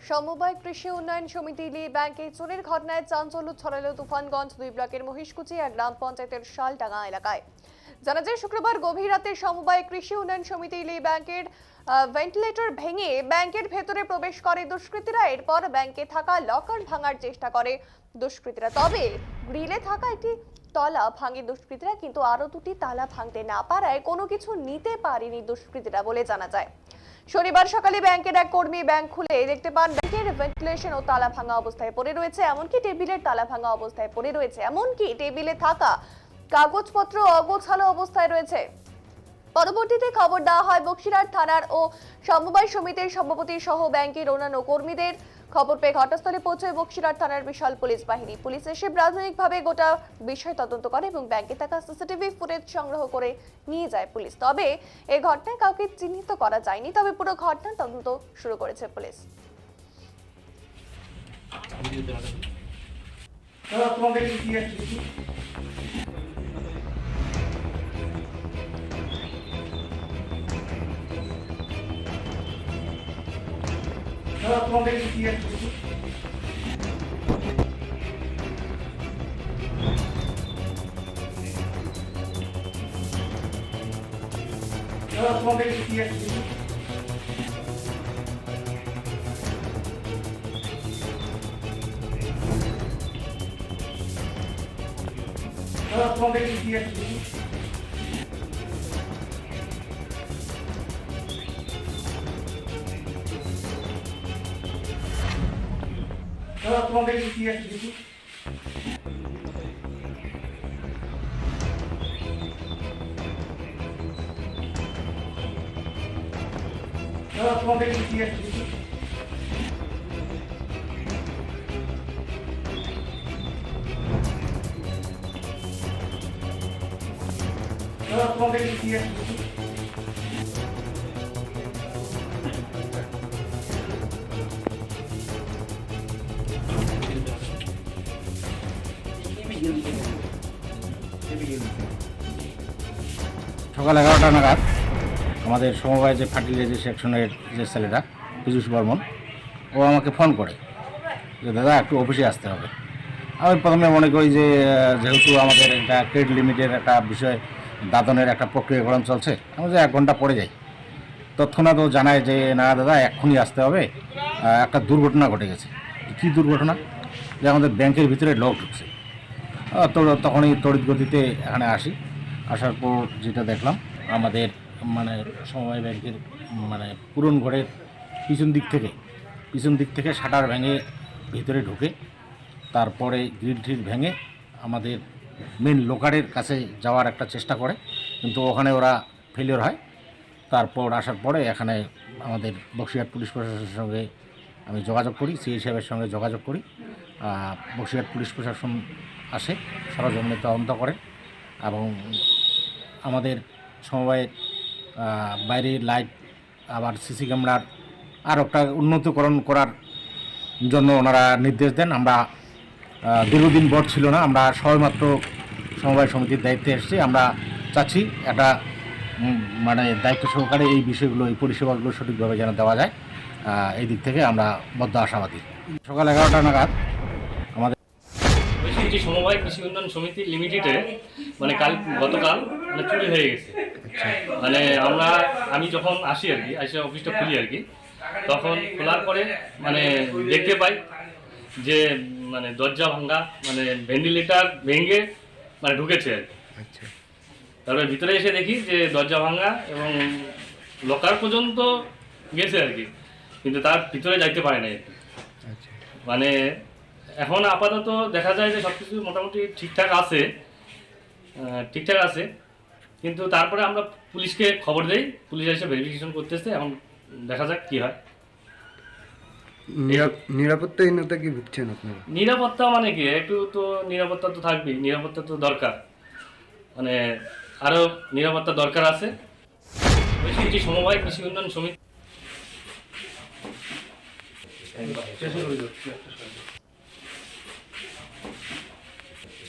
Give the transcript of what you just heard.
সমবায় কৃষি উন্নয়ন সমিতি লি ব্যাংকে চোরের ঘটনায় চাঞ্চল্য ছড়ালো তুফানগঞ্জ 2 ব্লকের মহিষকুচি গ্রাম পঞ্চায়েতের শালডাঙ্গা এলাকায়। জানা যায় শুক্রবার গভীর রাতে সমবায় কৃষি উন্নয়ন সমিতি লি ব্যাংকের ভেন্টিলেটর ভেঙে ব্যাংকের ভেতরে প্রবেশ করে দুষ্কৃতীরা। এরপর ব্যাংকে থাকা লকার ভাঙার চেষ্টা করে দুষ্কৃতীরা। তবে গ্রিলে থাকা একটি তালা ভাঙে দুষ্কৃতীরা, কিন্তু আরো দুটি তালা ভাঙতে না পারায় কোনো কিছু নিতে পারেনি দুষ্কৃতীরা বলে জানা যায়। শনিবার সকালে ব্যাংকের এক কর্মী ব্যাংক খুলে দেখতে পান ব্যাংকের ভেন্টিলেশন ও তালা ভাঙা অবস্থায় পড়ে রয়েছে, এমনকি টেবিলের তালা ভাঙা অবস্থায় পড়ে রয়েছে, এমনকি টেবিলে থাকা কাগজপত্র অগোছালো অবস্থায় রয়েছে। পরবর্তীতে খবর দেওয়া হয় বক্সিরহাট থানার ও সমবায় সমিতির সভাপতি সহ ব্যাংকের অন্যান্য কর্মীদের। খবর পেয়ে ঘটনাস্থলে পৌঁছায় বক্সিরহাট থানার বিশাল পুলিশ বাহিনী। পুলিশ এসে প্রাথমিকভাবে গোটা বিষয় তদন্ত করে এবং ব্যাংকে থাকা সিসিটিভি ফুটেজ সংগ্রহ করে নিয়ে যায় পুলিশ। তবে এই ঘটনায় কাউকে চিহ্নিত করা যায়নি, তবে পুরো ঘটনার তদন্ত শুরু করেছে পুলিশ। সকাল 11টা নাগাদ আমাদের সমবায় যে ফার্টিলাইজার সেকশনের যে ছেলেটা পীযূষ বর্মন, ও আমাকে ফোন করে যে দাদা একটু অফিসে আসতে হবে। আমি প্রথমে মনে করি যে যেহেতু আমাদের একটা ক্রেডিট লিমিটের একটা বিষয় দাদনের একটা প্রক্রিয়াকরণ চলছে, আমি যে 1 ঘন্টা পরে যাই। তৎক্ষণাৎ ও জানায় যে না দাদা এক্ষুনি আসতে হবে, একটা দুর্ঘটনা ঘটে গেছে। কী দুর্ঘটনা? যে আমাদের ব্যাংকের ভিতরে লোক ঢুকছে। তো তখনই তড়িৎ গতিতে এখানে আসি। আসার পর যেটা দেখলাম, আমাদের সমবায় ব্যাংকের পুরন ঘরের পিছন দিক থেকে শাটার ভেঙে ভিতরে ঢুকে তারপরে গ্রিল ট্রিল ভেঙে আমাদের মেন লোকারের কাছে যাওয়ার একটা চেষ্টা করে, কিন্তু ওখানে ওরা ফেলিওর হয়। তারপর আসার পরে এখানে আমাদের বক্সিরহাট পুলিশ প্রশাসনের সঙ্গে আমি যোগাযোগ করি, সিআই সাহেবের সঙ্গে যোগাযোগ করি। বক্সিরহাট পুলিশ প্রশাসন আসে, সরজমিনে তদন্ত করে এবং আমাদের সমবায়ের বাইরে লাইট আবার সিসি ক্যামেরার আর একটা উন্নতিকরণ করার জন্য ওনারা নির্দেশ দেন। আমরা দীর্ঘদিন বোর্ড ছিল না, আমরা সবেমাত্র সমবায় সমিতির দায়িত্বে এসেছি। আমরা চাচ্ছি একটা দায়িত্ব সহকারে এই বিষয়গুলো, এই পরিষেবাগুলো সঠিকভাবে যেন দেওয়া যায়, এই দিক থেকে আমরা বদ্ধ আশাবাদী। সকাল 11টা নাগাদ আমাদের সমবায় কৃষি উন্নয়ন সমিতি লিমিটেডে গতকাল চুরি হয়ে গেছে। আমি যখন আসি আর কি, এসে অফিসটা খুলি আর কি, তখন খোলার পরে দেখতে পাই যে দরজা ভাঙ্গা, ভেন্টিলেটর ভেঙে ঢুকেছে আর কি। তারপরে ভিতরে এসে দেখি যে দরজা ভাঙ্গা এবং লকার পর্যন্ত গেছে আর কি, কিন্তু তার ভিতরে যাইতে পারে না আর কি। এখন আপাতত দেখা যায় যে সবকিছু মোটামুটি ঠিকঠাক আছে, কিন্তু তারপরে আমরা পুলিশকে খবর দেই, পুলিশ এসে ভেরিফিকেশন করতেছে। এখন দেখা যাক কি হয়। নিরাপত্তাহীনতা কি ভুগছেন আপনারা? নিরাপত্তা কি, একটু তো নিরাপত্তা তো থাকবেই, নিরাপত্তা তো দরকার, আরো নিরাপত্তা দরকার আছে। সমবায় কৃষি উন্নয়ন সমিতি